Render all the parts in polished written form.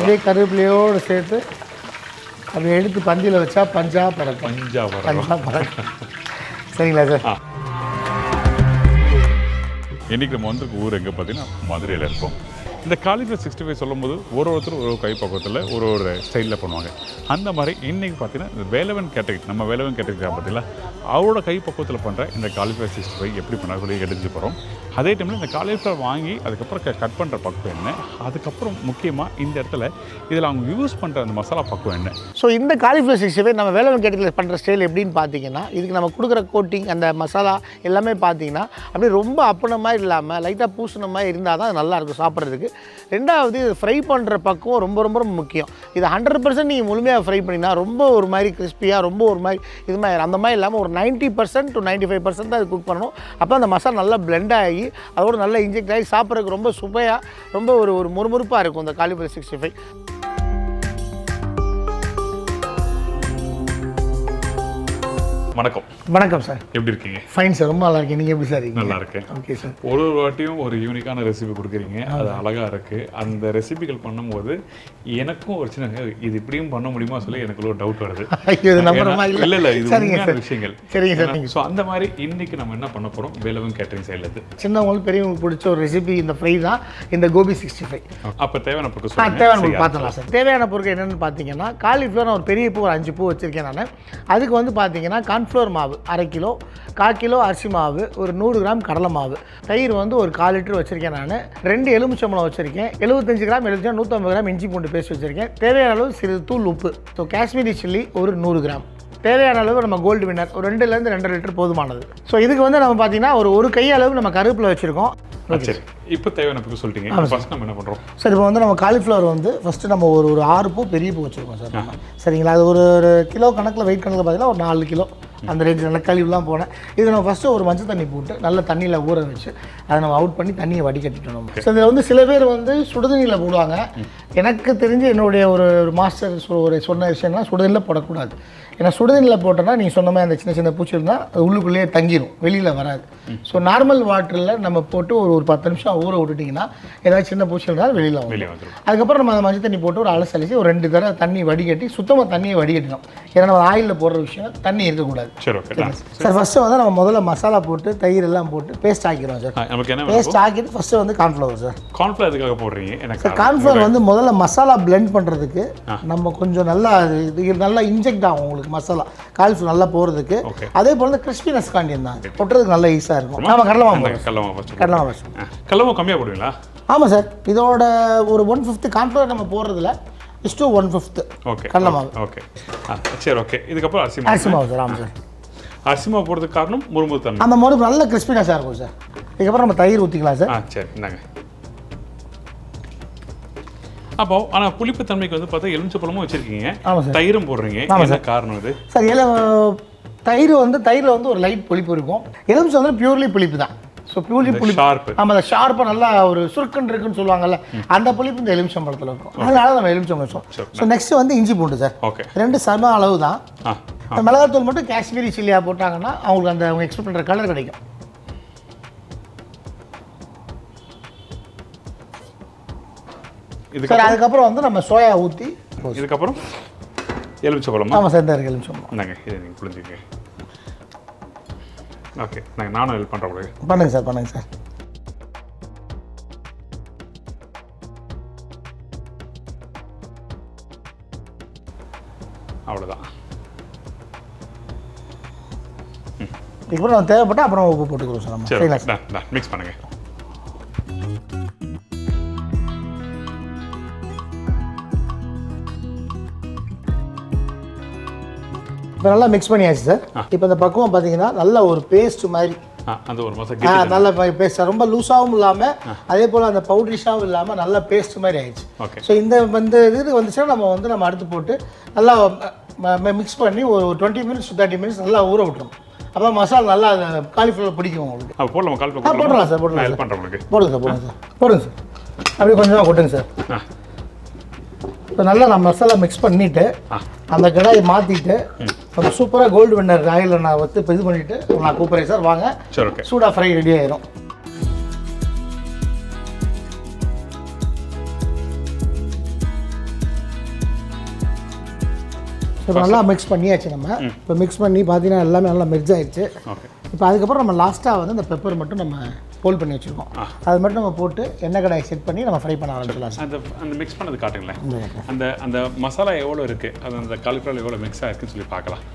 அப்படியே கருவேப்பிலையோடு சேர்த்து அப்படியே எடுத்து பந்தியில் வச்சா பஞ்சா பறக்கும். பஞ்சா பறக்கும். சரிங்களா சார்? இன்றைக்கி நம்ம வந்திருக்க ஊர் எங்கே பார்த்தீங்கன்னா மதுரையில் இருப்போம். இந்த காலிஃப்ளவர் 65 சொல்லும்போது ஒருத்தர் ஒரு கை பக்கத்தில் ஒரு ஸ்டைலில் பண்ணுவாங்க. அந்த மாதிரி இன்றைக்கி பார்த்தீங்கன்னா இந்த வேலவன் கேட்டகரி, நம்ம வேலவன் கேட்டகரி பார்த்தீங்களா, அவரோட கை பக்கத்தில் பண்ணுற இந்த காலிஃப்ளவர் 65 எப்படி பண்ண சொல்லி எடுத்துட்டு போகிறோம். அதே டைமில் இந்த காலிஃப்ளவர் வாங்கி அதுக்கப்புறம் கட் பண்ணுற பக்குவம் என்ன, அதுக்கப்புறம் முக்கியமாக இந்த இடத்துல இதில் அவங்க யூஸ் பண்ணுற அந்த மசாலா பக்குவம் என்ன. ஸோ இந்த காலிஃப்ளவர் 65 நம்ம வேலவன் கேட்டகரியில் பண்ணுற ஸ்டைல் எப்படின்னு பார்த்தீங்கன்னா, இதுக்கு நம்ம கொடுக்குற கோட்டிங் அந்த மசாலா எல்லாமே பார்த்தீங்கன்னா அப்படியே ரொம்ப அப்பன மாதிரி இல்லாமல் லைட்டாக பூசின மாதிரி இருந்தால் தான் அது நல்லாயிருக்கும் சாப்பிட்றதுக்கு. ரெண்டாவது இது ஃப்ரை பண்ணுற பக்குவம் ரொம்ப ரொம்ப ரொம்ப முக்கியம். இது 100% நீங்கள் முழுமையாக ஃப்ரை பண்ணிங்கன்னா ரொம்ப ஒரு மாதிரி கிறிஸ்பியாக, ரொம்ப ஒரு மாதிரி இது மாதிரி அந்த மாதிரி இல்லாமல் ஒரு 90% to 95% தான் அது குக் பண்ணணும். அப்போ அந்த மசாலா நல்லா பிளெண்ட் ஆகி அதோட நல்லா இன்ஜெக்ட் ஆகி சாப்பிட்றதுக்கு ரொம்ப சுவையாக, ரொம்ப ஒரு முறுமுறுப்பாக இருக்கும் இந்த காலிஃப்ளவர் 65. வணக்கம். வணக்கம் சார், எப்படி இருக்கீங்க? ஃபைன் சார், ரொம்ப நல்லா இருக்கேன். நீங்கள் எப்படி சார் இருக்கீங்க? நல்லா இருக்கேன். Okay sir. ஒரு வாட்டியும் ஒரு யூனிக்கான ரெசிபி கொடுக்குறீங்க, அது அழகாக இருக்குது. அந்த ரெசிபிகள் பண்ணும்போது எனக்கும் ஒரு சின்ன இது இப்படியும் பண்ண முடியுமா சொல்லி எனக்கு ஒரு டவுட் வருது. இல்லை இது உண்மையான விஷயங்கள். சரிங்க சார். ஸோ அந்த மாதிரி இன்னைக்கு நம்ம என்ன பண்ண போகிறோம், வேலவன் கேட்டரிங் சைட்லேருந்து சின்னவங்களுக்கு பெரியவங்களுக்கு பிடிச்ச ஒரு ரெசிபி இந்த ஃப்ரை தான், இந்த கோபி 65. அப்போ தேவையான பொருட்கள் தேவையான பொருள் பார்த்துக்கலாம் சார். தேவையான பொருட்கள் என்னென்னு பார்த்தீங்கன்னா, காலிஃப்ளவர் நான் ஒரு பெரிய பூ ஒரு 5 பூ வச்சுருக்கேன் நான். அதுக்கு வந்து பார்த்தீங்கன்னா கார்ன்ஃப்ளவர் மாவு 1/2 கிலோ, 1/4 கிலோ அரிசி மாவு, ஒரு 100 கிராம் கடலை மாவு, தயிர் வந்து ஒரு 1/4 லிட்டர் வச்சுருக்கேன் நான். 2 எலுமிச்சம்பழம் வச்சுருக்கேன், 75 கிராம் எலுமிச்சம், 150 கிராம் இஞ்சி பூண்டு பேஸ்ட் வச்சுருக்கேன். தேவையான அளவு சிறிது தூள் உப்பு. ஸோ காஷ்மீரி சில்லி ஒரு 100 கிராம். தேவையான அளவு நம்ம கோல்டு வின்னர் ஒரு 2லேருந்து 2.5 லிட்டர் போதுமானது. ஸோ இதுக்கு வந்து நம்ம பார்த்தீங்கன்னா ஒரு கை அளவு நம்ம கருவேப்பிலை வச்சுருக்கோம். சரி, இப்போ தேவையான பொருட்கள் சொல்லிட்டீங்க. ஃபர்ஸ்ட் நம்ம என்ன பண்ணுறோம் சார்? இப்போ வந்து நம்ம காலிஃப்ளவர் வந்து ஃபஸ்ட்டு நம்ம ஒரு 6 பூ பெரிய பூ வச்சுருக்கோம் சார். சரிங்களா? அது ஒரு கிலோ கணக்கில் வெயிட் கணக்கில் பார்த்தீங்கன்னா ஒரு 4 கிலோ அந்த ரேஞ்சு நல்லா கழிவுலாம் போனேன். இது நம்ம ஃபஸ்ட்டு ஒரு மஞ்சள் தண்ணி போட்டு நல்ல தண்ணியில் ஊற வச்சு அதை நம்ம அவுட் பண்ணி தண்ணியை வடிகட்டிட்டோம் நம்ம. ஸோ இதில் வந்து சில பேர் வந்து சுடுதண்ணியில் போடுவாங்க. எனக்கு தெரிஞ்சு என்னுடைய ஒரு மாஸ்டர் சொன்ன விஷயம்னா சுடுதண்ணியில் போடக்கூடாது. ஏன்னா சுடுதண்ணியில் போட்டோன்னா நீங்கள் சொன்ன மாதிரி அந்த சின்ன சின்ன பூச்சி இருந்தால் அது உள்ளுக்குள்ளேயே தங்கிடும், வெளியில் வராது. ஸோ நார்மல் வாட்டரில் நம்ம போட்டு ஒரு 10 நிமிஷம் ஊற விட்டுட்டிங்கன்னா ஏதாவது சின்ன பூச்சி இருந்தால் வெளியில் வந்துடும். அதுக்கப்புறம் நம்ம அந்த மஞ்சள் தண்ணி போட்டு ஒரு அலசலிச்சு ஒரு 2 தடவை தண்ணி வடிகட்டி சுத்தமாக தண்ணியை வடிகட்டணும். ஏன்னா நம்ம ஆயிலில் போடுற விஷயம் தண்ணி இருக்கக்கூடாது. சார் ஃபஸ்ட்டு வந்து நம்ம முதல்ல மசாலா போட்டு தயிர் எல்லாம் போட்டு பேஸ்ட் ஆக்கிடுவோம் சார். பேஸ்ட் ஆக்கிட்டு ஃபஸ்ட்டு வந்து கார்ன்ஃப்ளவர் சார். கார்ன்ஃப்ளவர் எதுக்காக போடுறீங்க? சார் கார்ன்ஃப்ளவர் வந்து முதல்ல மசாலா பிளெண்ட் பண்ணுறதுக்கு நம்ம கொஞ்சம் நல்லா இன்ஜெக்ட் ஆகும் உங்களுக்கு மசாலா காலிஃப்ளவர் நல்லா போகிறதுக்கு. அதே போல் கிறிஸ்பினஸ் காண்டியம் தான் போட்டுறதுக்கு நல்லா ஈஸியாக இருக்கும். நம்ம கடலை கடலை கம்மியாக போடுவீங்களா? ஆமாம் சார். இதோட ஒரு 1/5 கார்ன்ஃப்ளவர் நம்ம போடுறதுல இஸ்டு 1/5 கடலை மாவு. ஓகே சரி. ஓகே, இதுக்கப்புறம் அரிசி மாவு சார். ஆமாம் சார். அரிசி மாவு போடுறதுக்கு காரணம் முறுமுறு தண்ணி, அந்த முறுக்கு நல்ல கிறிஸ்பினஸாக இருக்கும் சார். இதுக்கப்புறம் நம்ம தயிர் ஊற்றிக்கலாம் சார். சரி, இந்தாங்க. அப்போ ஆனால் புளிப்பு தன்மைக்கு வந்து பார்த்தா எலுமிச்சப்பழமும் வச்சுருக்கீங்க, தயிரும் போடுறீங்க. என்ன காரணம் இது சார்? தயிரில் வந்து ஒரு லைட் புளிப்பு இருக்கும். எலுமிச்சை வந்து பியூர்லி புளிப்பு தான். ஸோ பியூர்லி புளிப்பு. ஆமாம், அந்த ஷார்ப்பாக நல்லா ஒரு சுருக்குன்னு இருக்குன்னு சொல்லுவாங்கல்ல, அந்த புளிப்பு இந்த எலுமிச்சம்பழத்தில் இருக்கும். அதனால நம்ம எலுமிச்சம்பழம். ஸோ நெக்ஸ்ட் வந்து இஞ்சி பூண்டு சார். ஓகே, 2 சம அளவு தான். மிளகாத்தூள் மட்டும் காஷ்மீரி சில்லியாக போட்டாங்கன்னா அவங்களுக்கு அவங்க எக்ஸ்பெக்ட் பண்ணுற கலர் கிடைக்கும். சார் அதுக்கப்புறம் வந்து நம்ம சோயா ஊற்றி இதுக்கப்புறம் எலுமிச்சம்பழம். ஆமாம் சார், இந்த எலுமிச்சம்பழம். இந்தாங்க, இதை நீங்கள் புரிஞ்சுக்க. ஓகே, நானும் ஹெல்ப் பண்ணுறேன். பண்ணுங்க சார், பண்ணுங்க சார். அவ்வளோதான். இதுக்கப்புறம் நம்ம தேவைப்பட்டால் அப்புறம் உப்பு போட்டுக்கிறோம் சார். நம்ம சரிங்களா? மிக்ஸ் பண்ணுங்கள். இப்போ நல்லா மிக்ஸ் பண்ணியாச்சு சார். இப்போ இந்த பக்குவம் பார்த்தீங்கன்னா நல்ல ஒரு பேஸ்ட் மாதிரி அந்த ஒரு மசாலா நல்ல பேஸ்ட், ரொம்ப லூஸாகவும் இல்லாமல் அதே போல் அந்த பவுட்ரிஷாகவும் இல்லாமல் நல்ல பேஸ்ட் மாதிரி ஆயிடுச்சு. ஸோ இந்த இது வந்துச்சுன்னா நம்ம அடுத்து போட்டு நல்லா மிக்ஸ் பண்ணி ஒரு 20 minutes to 30 minutes நல்லா ஊற விட்டுரும். அப்போ மசாலா நல்லா காலிஃப்ளவர் பிடிக்கும் உங்களுக்கு. போடலாம் சார். போடுங்க சார். அப்படியே கொஞ்சமாக கொட்டுங்க சார். இப்போ நல்லா நான் மசாலா மிக்ஸ் பண்ணிவிட்டு அந்த கடாயை மாற்றிட்டு ஒரு சூப்பராக கோல்டு வின்னர் ஆயிலில் நான் வந்து இது பண்ணிவிட்டு நான் கூப்பிட்றேன் சார். வாங்க, சூடாக ஃப்ரை ரெடி ஆயிரும். இப்போ நல்லா மிக்ஸ் பண்ணியாச்சு நம்ம. இப்போ மிக்ஸ் பண்ணி பார்த்தீங்கன்னா எல்லாமே நல்லா மெர்ஜ் ஆயிடுச்சு. ஓகே. இப்போ அதுக்கப்புறம் நம்ம லாஸ்ட்டாக வந்து இந்த பெப்பர் மட்டும் நம்ம ஹோல்ட் பண்ணி வச்சுருக்கோம். அது மட்டும் நம்ம போட்டு எண்ணெய் கடாயை செட் பண்ணி நம்ம ஃப்ரை பண்ண ஆரம்பிச்சிடலாம் சார். அந்த மிக்ஸ் பண்ணது காட்டுங்களேன். அந்த மசாலா எவ்வளோ இருக்குது, அது அந்த காலிஃப்ளவர் எவ்வளோ மிக்ஸ் ஆகிருக்குன்னு சொல்லி பார்க்கலாம்.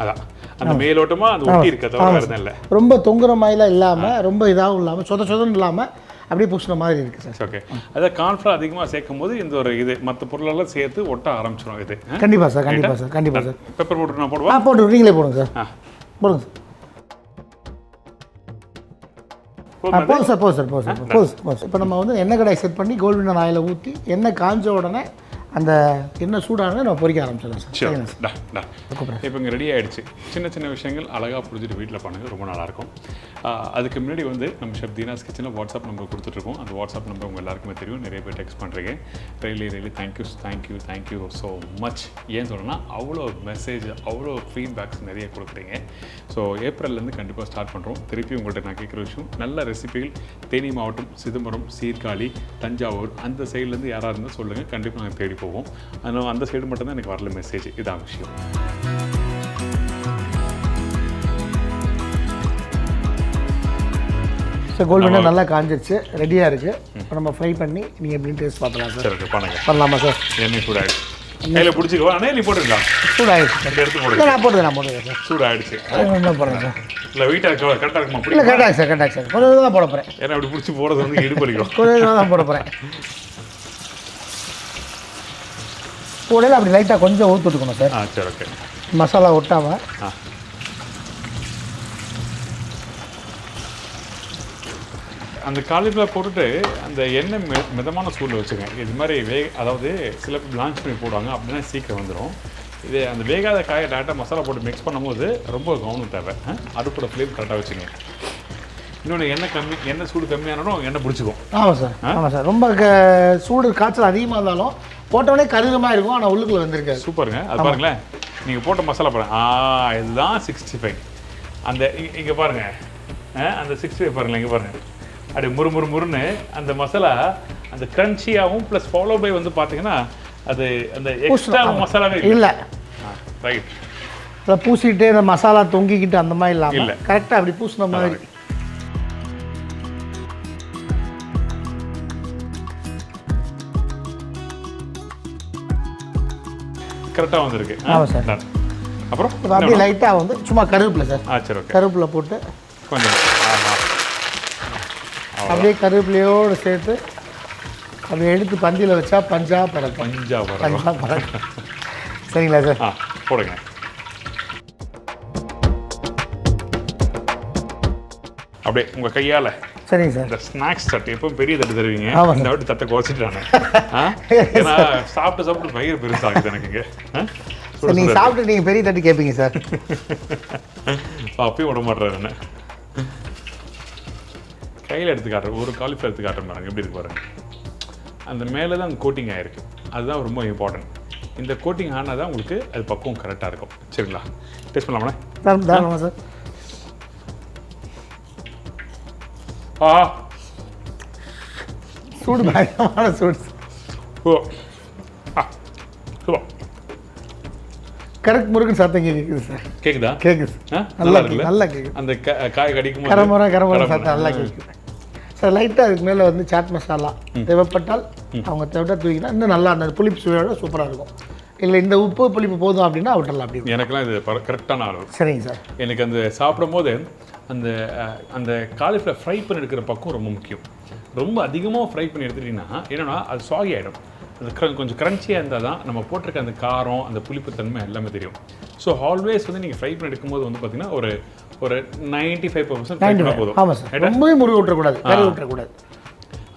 அதான் அந்த மேலோட்டமாக அது ஒட்டி இருக்கிறது இல்லை, ரொம்ப தொங்குற மாதிரிலாம் இல்லாமல் ரொம்ப இதாகவும் இல்லாமல் சொதன்னு இல்லாமல் அப்படியே பூசின மாதிரி இருக்குது சார். ஓகே. அதாவது கார்ன்ஃப்ளவர் அதிகமாக சேர்க்கும் போது இந்த ஒரு இது மற்ற பொருளெல்லாம் சேர்த்து ஒட்ட ஆரம்பிச்சிடும் இது. கண்டிப்பாக சார், கண்டிப்பாக சார், கண்டிப்பாக சார். பெப்பர் போட்டு நான் போடுவா? போட்டு நீங்களே போடுங்க சார். போடுங்க சார். போதும் சார், போதும் சார், போதும் சார், போதும் சார். இப்போ நம்ம வந்து எண்ணெய் கடாயை செட் பண்ணி கோல்டன் ஆயிலை ஊற்றி எண்ணெய் காஞ்ச உடனே அந்த எண்ணெய் சூடானதை நம்ம பொரிக்க ஆரம்பிச்சிடலாம் சார். இப்போ இங்கே ரெடி ஆகிடுச்சு. சின்ன சின்ன விஷயங்கள் அழகாக புரிஞ்சுட்டு வீட்டில் பண்ணுங்க, ரொம்ப நல்லாயிருக்கும். அதுக்கு முன்னாடி வந்து நம்ம ஷெஃப் தீனாஸ் கிச்சனில் வாட்ஸ்அப் நம்பர் கொடுத்துட்ருக்கோம். அந்த வாட்ஸ்அப் நம்பர் உங்கள் எல்லாருக்குமே தெரியும், நிறைய பேர் டெக்ஸ்ட் பண்ணுறீங்க. Really thank you so much. ஏன் சொல்லணும்னா அவ்வளோ மெசேஜ், அவ்வளோ ஃபீட்பேக்ஸ் நிறைய கொடுக்குறீங்க. ஸோ ஏப்ரல்லேருந்து கண்டிப்பாக ஸ்டார்ட் பண்ணுறோம். திருப்பி உங்கள்கிட்ட நான் கேட்குற விஷயம், நல்ல ரெசிபிகள் தேனி மாவட்டம், சிதம்பரம், சீர்காழி, தஞ்சாவூர் அந்த சைட்லேருந்து யாராக இருந்தால் சொல்லுங்கள், கண்டிப்பாக நாங்கள் தேடி போவோம். அதனால் அந்த சைடு மட்டும்தான் எனக்கு வரல மெசேஜ், இதான் விஷயம். ஸோ கோல்டன் நல்லா காஞ்சிருச்சு, ரெடியாக இருக்குது. இப்போ நம்ம ஃப்ரை பண்ணி நீங்கள் எப்படின்னு டேஸ்ட் பார்க்கலாம் சார். சரி, பண்ணுங்க. பண்ணலாமா சார்? எண்ணெய் சூடாகிடுச்சு, கையில் பிடிச்சிக்குவா? நீ போட்டுருக்கலாம். சூடாகிடுச்சு சார், எடுத்து போடுங்க. நான் போடுறேன் சார். சூடாகிடுச்சு. என்ன போடுறேன் சார்? இல்லை வீட்டாக இருக்கா? கரெக்டாக இருக்குமா? இல்லை கரெக்டாக சார், கரெக்டாக சார். கொஞ்சம் தான் போட போகிறேன். ஏன்னா அப்படி பிடிச்சி போடுறது வந்து இடுப்பளிக்கும். கொஞ்சம் தான் போட போகிறேன். கூடையில் அப்படி லைட்டாக கொஞ்சம் ஊற்றி விட்டுக்கணும் சார். சரி, ஓகே. மசாலா ஒட்டாமல். அந்த காலிஃப்ளவர் போட்டுட்டு அந்த எண்ணெய் மிதமான சூடில் வச்சுக்கோங்க. இது மாதிரி அதாவது சில லான்ச் பண்ணி போடுவாங்க, அப்படின்னா சீக்கிரம் வந்துடும். இது அந்த வேகாத காயை டேரெக்டாக மசாலா போட்டு மிக்ஸ் பண்ணும்போது ரொம்ப கவனம் தேவை. அடுப்போட ஃப்ளேம் கரெக்டாக வச்சுங்க. இன்னொன்று எண்ணெய் சூடு கம்மியானாலும் எண்ணெய் பிடிச்சிக்கும். ஆமாம் சார், ஆமாம் சார். ரொம்ப சூடு காய்ச்சல் அதிகமாக இருந்தாலும் போட்டோடனே கருகமாக இருக்கும், ஆனால் உள்ளுக்குள்ள வந்திருக்காது. சூப்பருங்க. அது பாருங்களேன், நீங்கள் போட்ட மசாலா பாருங்கள். இதுதான் 65. அந்த இங்கே பாருங்கள், அந்த 65 பாருங்களேன், இங்கே பாருங்கள். அப்படி முறுன்னு அந்த மசாலா அந்த க்ரன்ச்சியாகவும் ப்ளஸ் ஃபாலோ பை வந்து பார்த்தீங்கன்னா அது அந்த எக்ஸ்ட்ரா மசாலாவே இல்லை. ரைட். அதை பூசிட்டு அந்த மசாலா தொங்கிக்கிட்டு அந்த மாதிரி இல்லாமல் கரெக்டாக அப்படி பூசின மாதிரி. கரெக்டாக வந்துருக்கு. ஆமாம் சார். அப்புறம் அப்படியே லைட்டாக வந்து சும்மா கருவேப்பிலை சார். சரி, ஓகே. கருவேப்பிலை போட்டு கொஞ்சம் அப்படியே கருவேப்பிலையோடு சேர்த்து அப்படியே எடுத்து பந்தியில் வச்சா பஞ்சா பறக்கும். சரிங்களா சார்? போடுங்க. அப்படியே உங்கள் கையால். சரிங்க சார். இந்த ஸ்நாக்ஸ் தட்டு எப்பவும் பெரிய தட்டு தருவீங்க, இந்த வாட்டி தட்டை குறைச்சிட்டானே. ஏன்னா சாப்பிட்டு வயிறு பெருசாகுது எனக்கு இங்கே. நீங்கள் சாப்பிட்டு நீங்கள் பெரிய தட்டு கேட்பீங்க சார். அப்பயும் விட மாட்டேறாரு என்ன. கையில் எடுத்து காட்டுறேன், ஒரு காலிஃப்ளவர் எடுத்து காட்டுறேன் பாருங்க, எப்படி இருக்கு பாருங்க. அந்த மேலே தான் கோட்டிங் ஆகிருக்கு, அதுதான் ரொம்ப இம்பார்ட்டன்ட். இந்த கோட்டிங் ஆனால் தான் உங்களுக்கு அது பக்குவம் கரெக்டாக இருக்கும். சரிங்களா? டேஸ்ட் பண்ணலாமா? தாராளமா சார். சூடு பயங்கரமான சூடு. ஓ கரெக்ட் முருகன் சத்தம் கேட்குது சார். கேட்குதா? கேட்குது. நல்லா இருக்குல்ல? நல்லா கேட்குது. அந்த காய் கடிக்கும் கரமுறை சத்தம் நல்லா கேட்குது சார். லைட்டாக அதுக்கு மேலே வந்து சாட் மசாலா தேவைப்பட்டால் அவங்க தேவைப்பட்டா தூக்கினா இன்னும் நல்லா அந்த புளிப்பு சுவையோட சூப்பராக இருக்கும். இல்லை இந்த உப்பு புளிப்பு போதும் அப்படின்னா விட்டுடலாம். அப்படி எனக்குலாம் இது கரெக்டான அளவு. சரிங்க சார். எனக்கு அந்த சாப்பிடும் போது அந்த அந்த காலிஃப்ளவர் ஃப்ரை பண்ணி எடுக்கிற பக்கம் ரொம்ப முக்கியம். ரொம்ப அதிகமாக ஃப்ரை பண்ணி எடுத்துட்டிங்கன்னா என்னென்னா அது சாகி ஆகிடும். அது கொஞ்சம் க்ரன்ச்சியாக இருந்தால் தான் நம்ம போட்டிருக்க அந்த காரம் அந்த புளிப்புத்தன்மை எல்லாமே தெரியும். ஸோ ஆல்வேஸ் வந்து நீங்கள் ஃப்ரை பண்ணி எடுக்கும்போது வந்து பார்த்தீங்கன்னா ஒரு 95% போதும். ஆமாம் சார். ரொம்பவே முருக விட்டுறக்கூடாது, கறி விட்டுறக்கூடாது.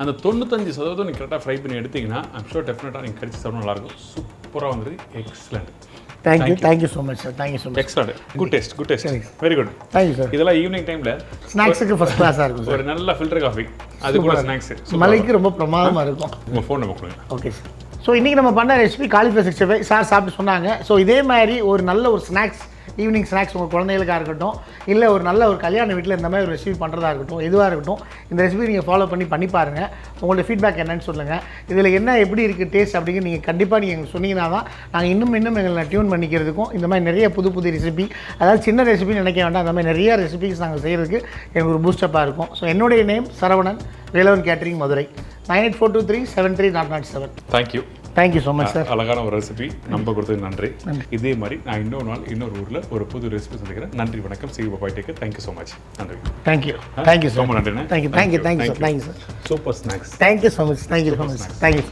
அந்த 95% நீங்கள் கரெக்டாக ஃப்ரை பண்ணி எடுத்தீங்கன்னா ஐம் ஷூர் டெஃபினட்டாக நீங்கள் கடிச்சு சாப்பிட நல்லாயிருக்கும். சூப்பராக வந்துருக்கு. Excellent. Thank you so much sir. Thank you so much. Excellent. Good taste. Very good. Thank you sir. இதெல்லாம் ஈவினிங் டைமில் ஸ்நாக்ஸுக்கு ஃபர்ஸ்ட் கிளாஸாக இருக்கும் சார். ஒரு நல்ல ஃபில்டர் காஃபி, அது கூட ஸ்நாக்ஸு மலைக்கு ரொம்ப பிரமாதமாக இருக்கும். உங்கள் ஃபோன் நம்பர் கொடுங்க. Okay sir. ஸோ இன்றைக்கி நம்ம பண்ண ரெசிபி காலிஃப்ளவர் 65 சார் சாப்பிட்டு சொன்னாங்க. ஸோ இதே மாதிரி ஒரு நல்ல ஒரு ஸ்நாக்ஸ், ஈவினிங் ஸ்நாக்ஸ் உங்கள் குழந்தைகளுக்காக இருக்கட்டும், இல்லை ஒரு நல்ல ஒரு கல்யாண வீட்டில் இந்த மாதிரி ஒரு ரெசிபி பண்ணுறதா இருக்கட்டும், எதுவாக இருக்கட்டும், இந்த ரெசிபி நீங்கள் ஃபாலோ பண்ணி பாருங்கள். உங்களோட ஃபீட்பேக் என்னன்னு சொல்லுங்கள். இதில் என்ன எப்படி இருக்குது டேஸ்ட் அப்படிங்கிற நீங்கள் கண்டிப்பாக நீங்கள் எங்களுக்கு சொன்னீங்கன்னா தான் நாங்கள் இன்னும் எங்களை டியூன் பண்ணிக்கிறதுக்கும் இந்த மாதிரி நிறைய புது ரெசிபி, அதாவது சின்ன ரெசிபி நினைக்க வேண்டாம், அந்த மாதிரி நிறைய ரெசிபிஸ் நாங்கள் செய்கிறதுக்கு எனக்கு ஒரு பூஸ்டப்பாக இருக்கும். ஸோ என்னுடைய name Saravanan, Velavan catering, Madurai. 9842373007. Thank you so much sir. அழகான ஒரு ரெசிபி நம்ம கொடுத்தது நன்றி. இதே மாதிரி நான் இன்னொரு நாள் இன்னொரு ஊரில் ஒரு புது ரெசிபி சந்திக்கிறேன். நன்றி, வணக்கம். See bye take. Thank you so much. நன்றி. Thank you sir. ரொம்ப நன்றி. Thank you sir. Super snacks. Thank you so much. Thank you so much. Thank you.